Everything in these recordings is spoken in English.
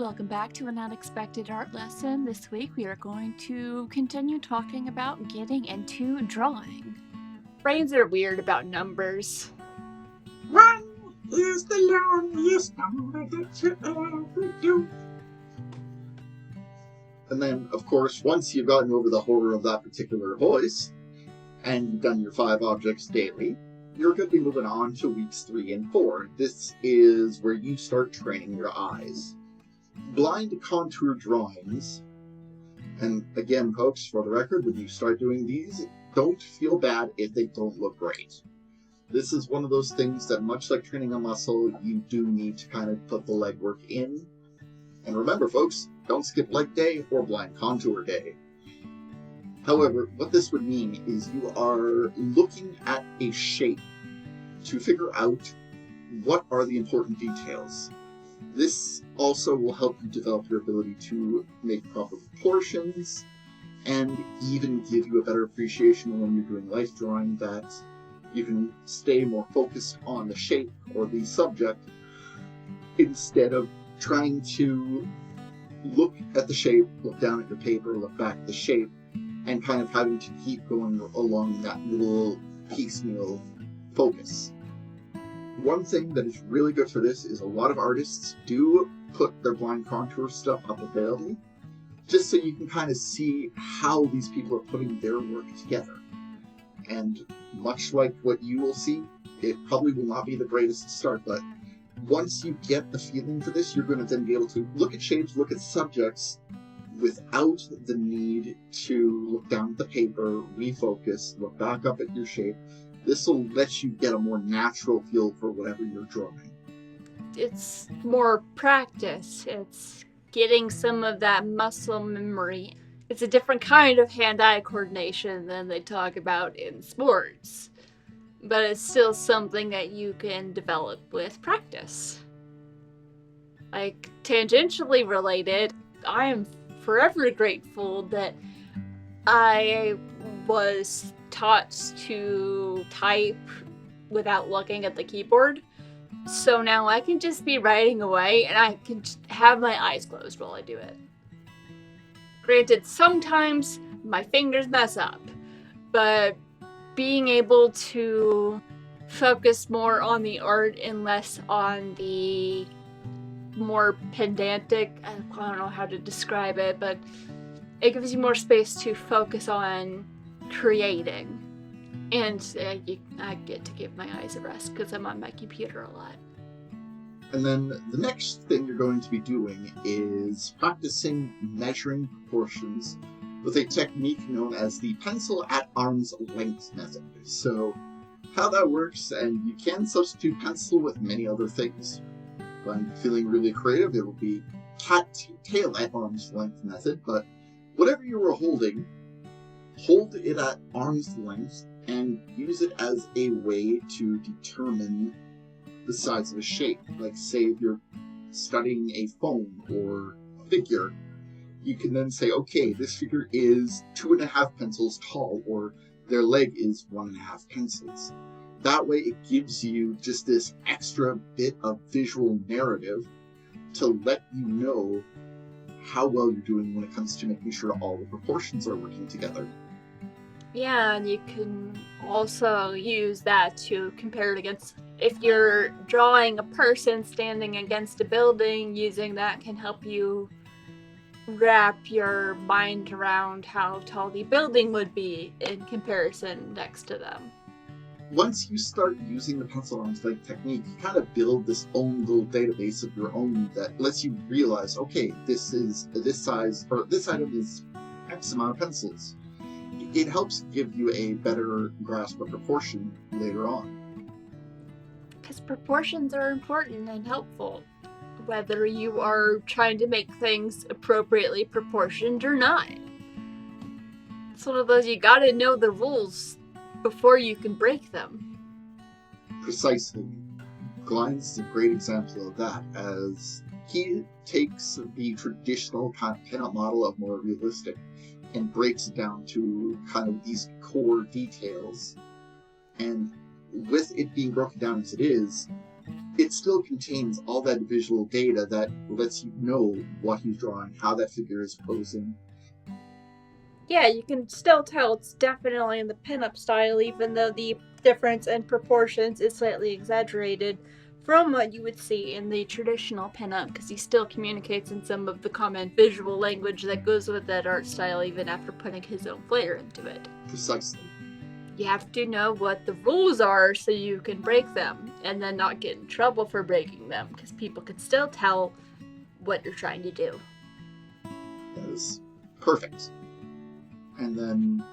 Welcome back to an unexpected art lesson. This week we are going to continue talking about getting into drawing. Brains are weird about numbers. 1 is the loneliest number that you ever do. And then, of course, once you've gotten over the horror of that particular voice, and you've done your 5 objects daily, you're going to be moving on to weeks 3 and 4. This is where you start training your eyes. Blind contour drawings, and again, folks, for the record, when you start doing these, don't feel bad if they don't look great. This is one of those things that, much like training a muscle, you do need to kind of put the legwork in. And remember, folks, don't skip leg day or blind contour day. However, what this would mean is you are looking at a shape to figure out what are the important details. This also will help you develop your ability to make proper proportions and even give you a better appreciation when you're doing life drawing, that you can stay more focused on the shape or the subject instead of trying to look at the shape, look down at your paper, look back at the shape, and kind of having to keep going along that little piecemeal focus. One thing that is really good for this is a lot of artists do put their blind contour stuff up available, just so you can kind of see how these people are putting their work together. And much like what you will see, it probably will not be the greatest start, but once you get the feeling for this, you're going to then be able to look at shapes, look at subjects, without the need to look down at the paper, refocus, look back up at your shape. This will let you get a more natural feel for whatever you're drawing. It's more practice. It's getting some of that muscle memory. It's a different kind of hand-eye coordination than they talk about in sports. But it's still something that you can develop with practice. Like, tangentially related, I am forever grateful that I was taught to type without looking at the keyboard. So now I can just be writing away and I can have my eyes closed while I do it. Granted, sometimes my fingers mess up, but being able to focus more on the art and less on the more pedantic, I don't know how to describe it, but it gives you more space to focus on creating. And I get to give my eyes a rest because I'm on my computer a lot. And then the next thing you're going to be doing is practicing measuring proportions with a technique known as the pencil at arm's length method. So how that works, and you can substitute pencil with many other things. If I'm feeling really creative, it will be cat tail at arm's length method, but whatever you were holding, hold it at arm's length and use it as a way to determine the size of a shape. Like, say if you're studying a phone or a figure, you can then say, okay, this figure is 2.5 pencils tall, or their leg is 1.5 pencils. That way it gives you just this extra bit of visual narrative to let you know how well you're doing when it comes to making sure all the proportions are working together. Yeah, and you can also use that to compare it against, if you're drawing a person standing against a building, using that can help you wrap your mind around how tall the building would be in comparison next to them. Once you start using the pencil arm's length technique, you kind of build this own little database of your own that lets you realize, okay, this is this size, or this item is X amount of pencils. It helps give you a better grasp of proportion later on. Because proportions are important and helpful, whether you are trying to make things appropriately proportioned or not. It's one of those, you gotta know the rules before you can break them. Precisely. Glein's is a great example of that, as he takes the traditional kind of pinup model of more realistic and breaks it down to kind of these core details. And with it being broken down as it is, it still contains all that visual data that lets you know what he's drawing, how that figure is posing. Yeah, you can still tell it's definitely in the pinup style, even though the difference in proportions is slightly exaggerated from what you would see in the traditional pinup, because he still communicates in some of the common visual language that goes with that art style, even after putting his own flair into it. Precisely. You have to know what the rules are so you can break them, and then not get in trouble for breaking them, because people can still tell what you're trying to do. That is perfect. And then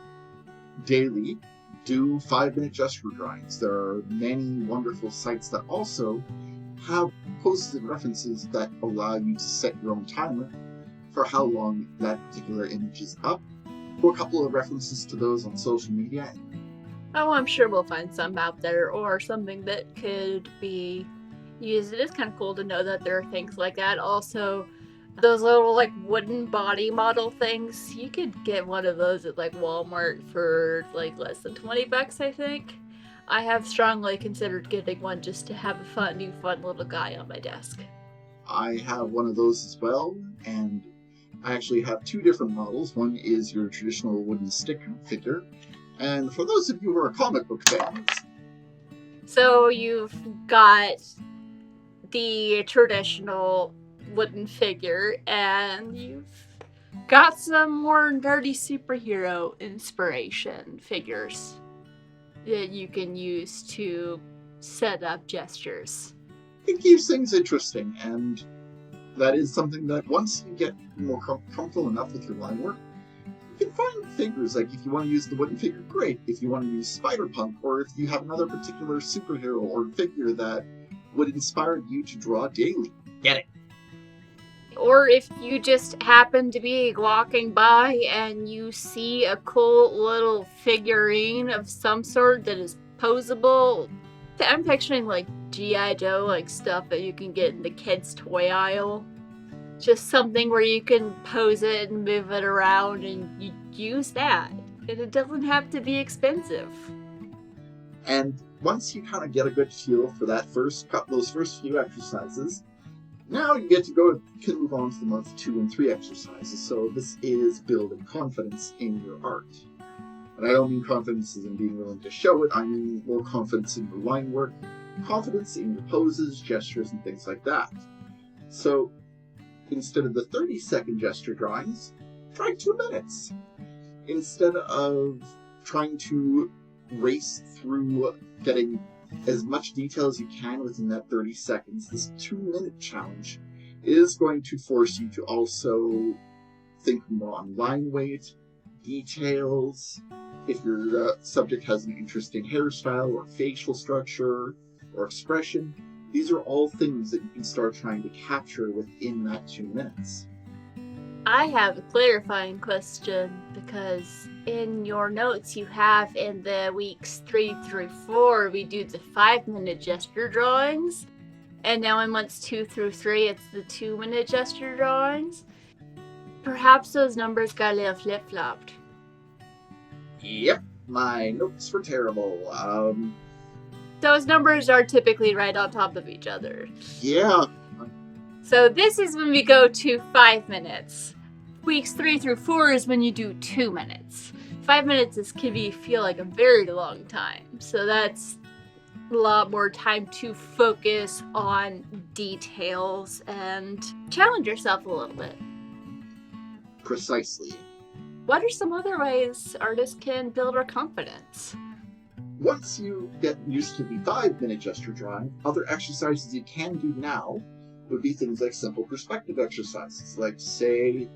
daily, do 5-minute gesture drawings. There are many wonderful sites that also have posted references that allow you to set your own timer for how long that particular image is up. Or a couple of references to those on social media. Oh, I'm sure we'll find some out there, or something that could be used. It is kind of cool to know that there are things like that. Also, those little like wooden body model things, you could get one of those at like Walmart for like less than $20, I think. I have strongly considered getting one just to have a new fun little guy on my desk. I have one of those as well, and I actually have 2 different models. One is your traditional wooden stick figure, and for those of you who are comic book fans... So you've got the traditional wooden figure, and you've got some more nerdy superhero inspiration figures that you can use to set up gestures. It keeps things interesting, and that is something that once you get more comfortable enough with your line work, you can find figures. Like if you want to use the wooden figure, great. If you want to use Spider-Punk, or if you have another particular superhero or figure that would inspire you to draw daily, get it. Or if you just happen to be walking by and you see a cool little figurine of some sort that is posable. I'm picturing like G.I. Joe, like stuff that you can get in the kids' toy aisle. Just something where you can pose it and move it around, and you use that. And it doesn't have to be expensive. And once you kind of get a good feel for those first few exercises, now you can move on to the month 2 and 3 exercises. So this is building confidence in your art. And I don't mean confidence in being willing to show it, I mean more confidence in your line work, confidence in your poses, gestures, and things like that. So instead of the 30-second gesture drawings, try 2 minutes. Instead of trying to race through getting as much detail as you can within that 30 seconds, this 2-minute challenge is going to force you to also think more on line weight, details, if your subject has an interesting hairstyle or facial structure or expression. These are all things that you can start trying to capture within that 2 minutes. I have a clarifying question, because in your notes you have in the weeks 3 through 4 we do the 5-minute gesture drawings, and now in months 2 through 3 it's the 2-minute gesture drawings. Perhaps those numbers got a little flip-flopped. Yep, my notes were terrible. Those numbers are typically right on top of each other. Yeah. So this is when we go to 5 minutes. Weeks 3 through 4 is when you do 2 minutes. 5 minutes can feel like a very long time. So that's a lot more time to focus on details and challenge yourself a little bit. Precisely. What are some other ways artists can build our confidence? Once you get used to the 5-minute gesture drawing, other exercises you can do now would be things like simple perspective exercises. Like, say,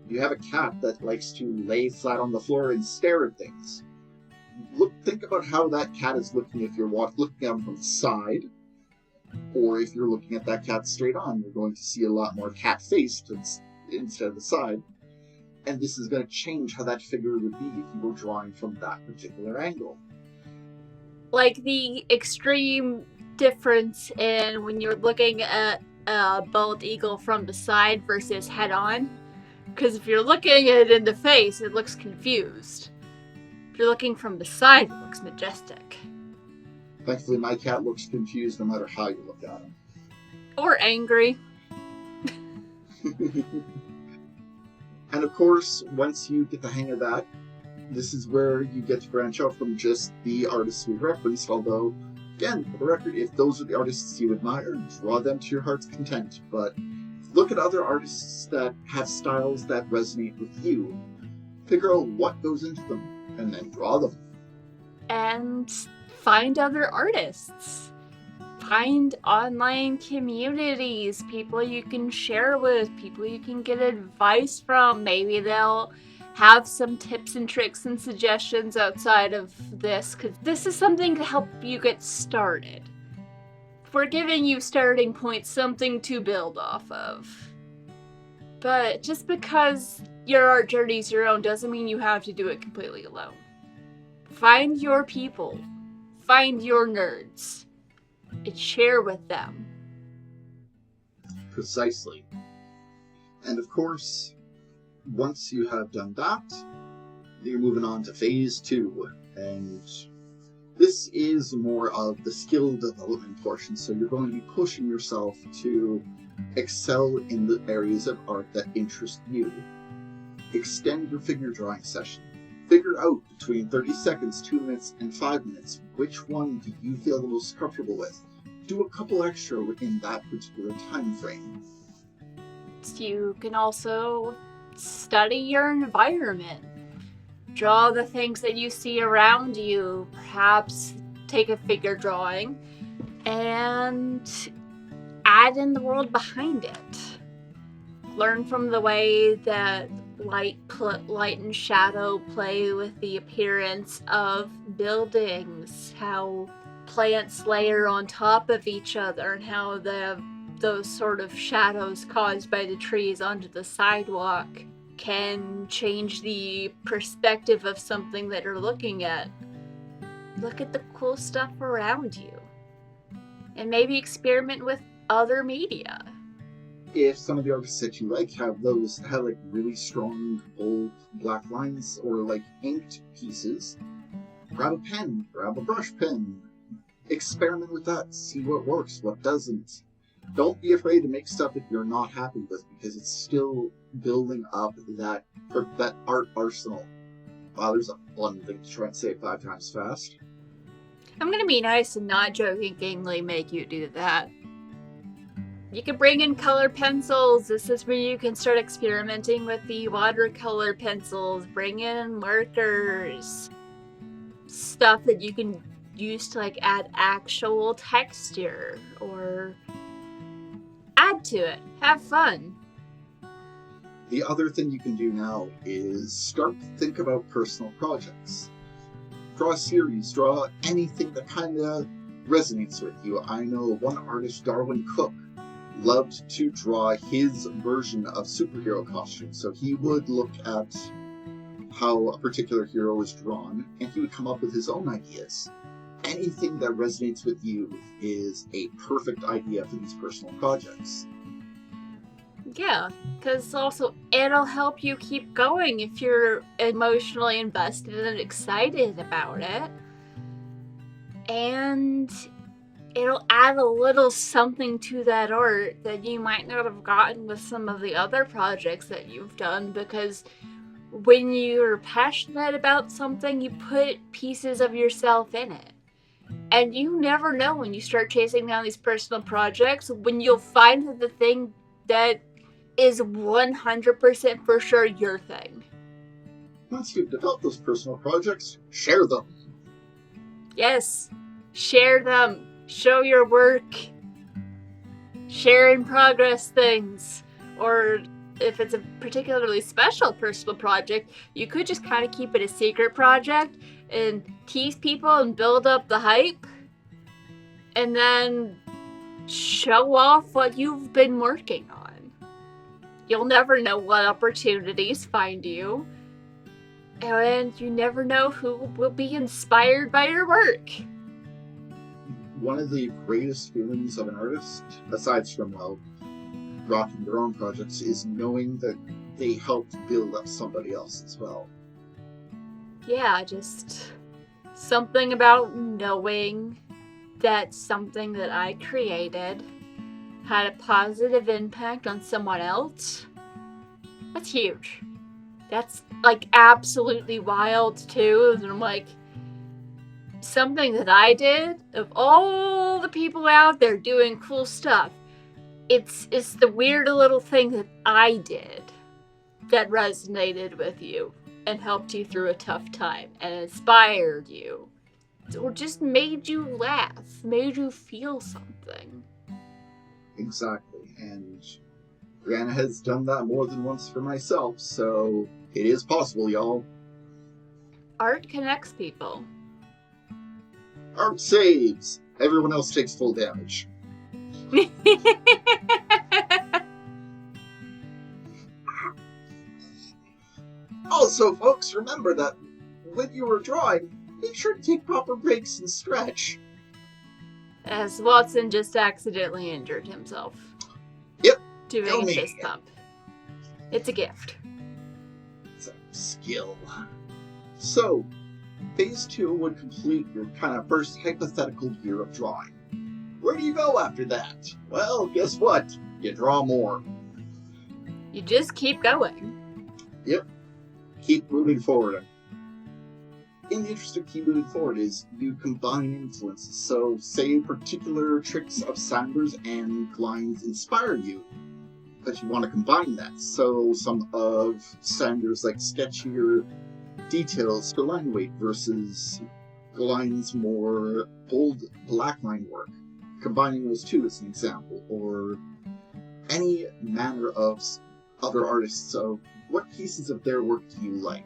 you have a cat that likes to lay flat on the floor and stare at things. Think about how that cat is looking if you're looking at them from the side, or if you're looking at that cat straight on. You're going to see a lot more cat-faced instead of the side. And this is going to change how that figure would be if you were drawing from that particular angle. Like the extreme difference in when you're looking at a bald eagle from the side versus head on. Because if you're looking at it in the face, it looks confused. If you're looking from the side, it looks majestic. Thankfully, my cat looks confused no matter how you look at him. Or angry. And of course, once you get the hang of that, this is where you get to branch out from just the artists we referenced, although, again, for the record, if those are the artists you admire, draw them to your heart's content. But look at other artists that have styles that resonate with you. Figure out what goes into them, and then draw them. And find other artists. Find online communities, people you can share with, people you can get advice from. Maybe they'll have some tips and tricks and suggestions outside of this, because this is something to help you get started. We're giving you starting points, something to build off of. But just because your art journey's your own doesn't mean you have to do it completely alone. Find your people. Find your nerds. And share with them. Precisely. And of course, once you have done that, you're moving on to phase 2. And this is more of the skill development portion, so you're going to be pushing yourself to excel in the areas of art that interest you. Extend your figure drawing session. Figure out between 30 seconds, 2 minutes, and 5 minutes, which one do you feel the most comfortable with. Do a couple extra within that particular time frame. You can also study your environment. Draw the things that you see around you. Perhaps take a figure drawing and add in the world behind it. Learn from the way that light and shadow play with the appearance of buildings, how plants layer on top of each other, and how those sort of shadows caused by the trees onto the sidewalk can change the perspective of something that you're looking at. Look at the cool stuff around you. And maybe experiment with other media. If some of the artists that you like have like really strong, bold black lines or like inked pieces, grab a pen, grab a brush pen. Experiment with that, see what works, what doesn't. Don't be afraid to make stuff that you're not happy with, because it's still building up that art arsenal. Wow, there's a fun thing to try and say 5 times fast. I'm gonna be nice and not jokingly make you do that. You can bring in color pencils. This is where you can start experimenting with the watercolor pencils. Bring in markers. Stuff that you can use to like add actual texture or add to it. Have fun. The other thing you can do now is start to think about personal projects. Draw a series, draw anything that kind of resonates with you. I know one artist, Darwin Cook, loved to draw his version of superhero costumes. So he would look at how a particular hero is drawn, and he would come up with his own ideas. Anything that resonates with you is a perfect idea for these personal projects. Yeah, because also it'll help you keep going if you're emotionally invested and excited about it. And it'll add a little something to that art that you might not have gotten with some of the other projects that you've done, because when you're passionate about something, you put pieces of yourself in it. And you never know when you start chasing down these personal projects when you'll find the thing that is 100% for sure your thing. Once you've developed those personal projects, share them. Yes, share them. Show your work. Share in progress things. Or if it's a particularly special personal project, you could just kind of keep it a secret project and tease people and build up the hype. And then show off what you've been working on. You'll never know what opportunities find you. And you never know who will be inspired by your work. One of the greatest feelings of an artist, aside from rocking their own projects, is knowing that they helped build up somebody else as well. Yeah, just something about knowing that something that I created had a positive impact on someone else, that's huge. That's like absolutely wild too. And I'm like, something that I did, of all the people out there doing cool stuff, it's the weird little thing that I did that resonated with you and helped you through a tough time and inspired you or just made you laugh, made you feel something. Exactly. And Brianna has done that more than once for myself, so it is possible, y'all. Art connects people. Art saves. Everyone else takes full damage. Also, folks, remember that when you are drawing, make sure to take proper breaks and stretch. As Watson just accidentally injured himself. Yep. Doing a fist pump. It's a gift. It's a skill. So, phase 2 would complete your kind of first hypothetical year of drawing. Where do you go after that? Well, guess what? You draw more. You just keep going. Yep. Keep moving forward. In the interest of keep moving forward is you combine influences. So, say particular tricks of Sanders and Glines inspire you, but you want to combine that. So, some of Sanders' like sketchier details for line weight versus Glines' more bold black line work. Combining those two as an example, or any manner of other artists. So, what pieces of their work do you like?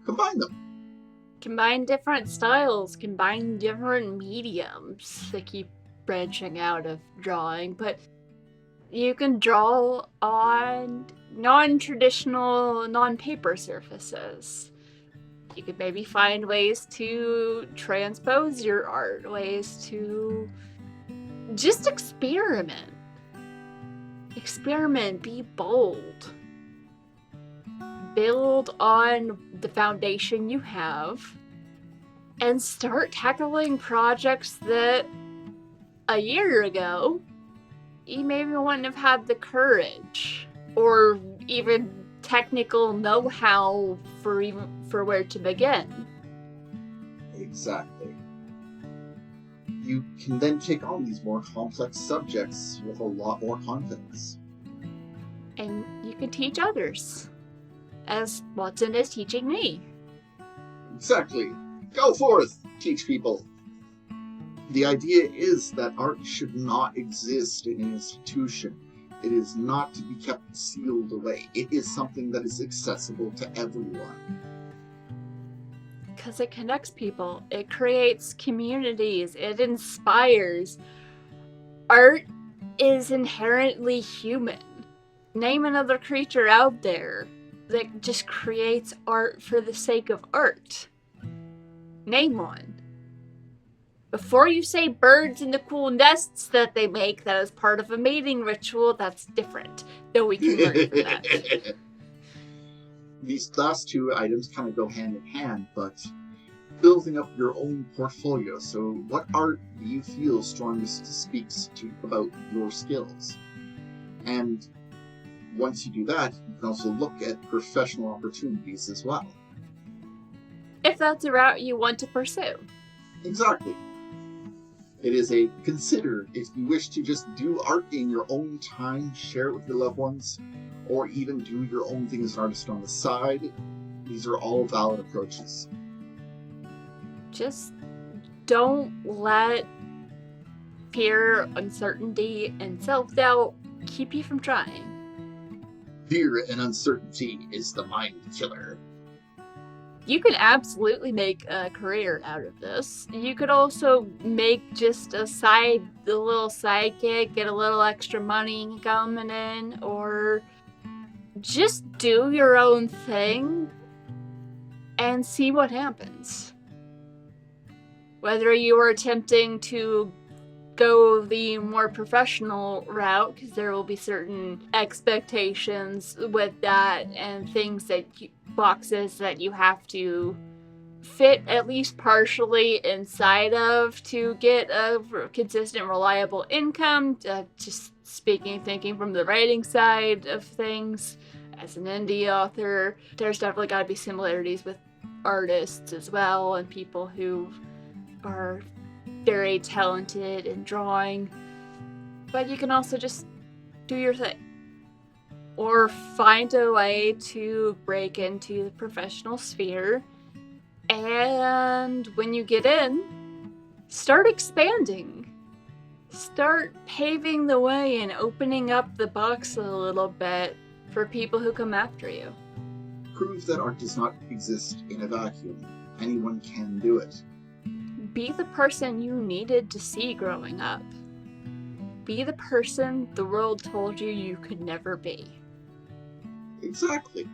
Combine them. Combine different styles, combine different mediums. They keep branching out of drawing, but you can draw on non-traditional, non-paper surfaces. You could maybe find ways to transpose your art, ways to just experiment. Experiment, be bold. Build on the foundation you have and start tackling projects that a year ago you maybe wouldn't have had the courage or even technical know-how for where to begin. Exactly. You can then take on these more complex subjects with a lot more confidence. And you can teach others, as Watson is teaching me. Exactly. Go forth, teach people. The idea is that art should not exist in an institution. It is not to be kept sealed away. It is something that is accessible to everyone. Because it connects people. It creates communities. It inspires. Art is inherently human. Name another creature out there that just creates art for the sake of art. Name one. Before you say birds and the cool nests that they make, that is part of a mating ritual, that's different. Though we can learn from that. These last two items kind of go hand in hand, but building up your own portfolio. So what art do you feel strongest speaks to about your skills? And once you do that, you can also look at professional opportunities as well. If that's a route you want to pursue. Exactly. It is a consider if you wish to just do art in your own time, share it with your loved ones, or even do your own thing as an artist on the side. These are all valid approaches. Just don't let fear, uncertainty, and self-doubt keep you from trying. Fear and uncertainty is the mind killer. You can absolutely make a career out of this. You could also make just a little side gig, get a little extra money coming in, or just do your own thing and see what happens. Whether you are attempting to go the more professional route, because there will be certain expectations with that and things that boxes that you have to fit at least partially inside of to get a consistent, reliable income. Just thinking from the writing side of things, as an indie author, there's definitely got to be similarities with artists as well, and people who are very talented in drawing. But you can also just do your thing, or find a way to break into the professional sphere. And when you get in, start expanding. Start paving the way and opening up the box a little bit for people who come after you. Prove that art does not exist in a vacuum. Anyone can do it. Be the person you needed to see growing up. Be the person the world told you could never be. Exactly.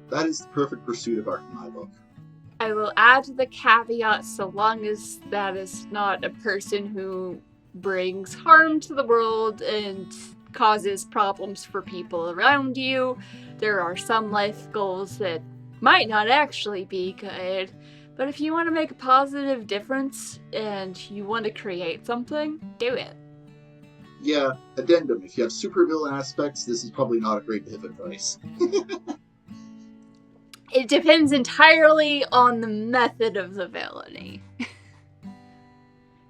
That is the perfect pursuit of art in my book. I will add the caveat, so long as that is not a person who brings harm to the world and causes problems for people around you. There are some life goals that might not actually be good, but if you want to make a positive difference and you want to create something, do it. Yeah, addendum. If you have supervillain aspects, this is probably not a great bit of advice. It depends entirely on the method of the villainy.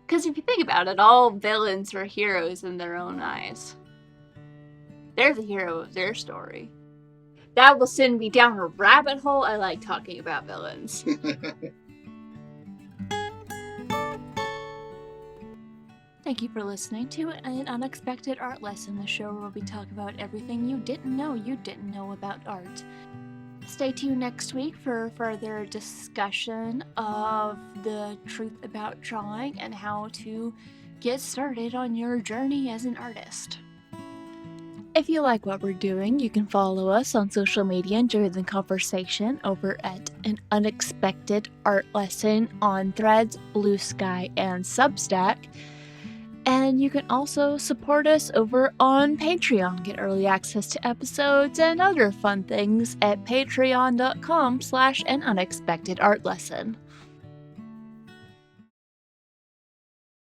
Because if you think about it, all villains are heroes in their own eyes. They're the hero of their story. That will send me down a rabbit hole. I like talking about villains. Thank you for listening to An Unexpected Art Lesson, the show where we talk about everything you didn't know about art. Stay tuned next week for further discussion of the truth about drawing and how to get started on your journey as an artist. If you like what we're doing, you can follow us on social media and join the conversation over at An Unexpected Art Lesson on Threads, Blue Sky, and Substack. And you can also support us over on Patreon. Get early access to episodes and other fun things at patreon.com/anunexpectedartlesson.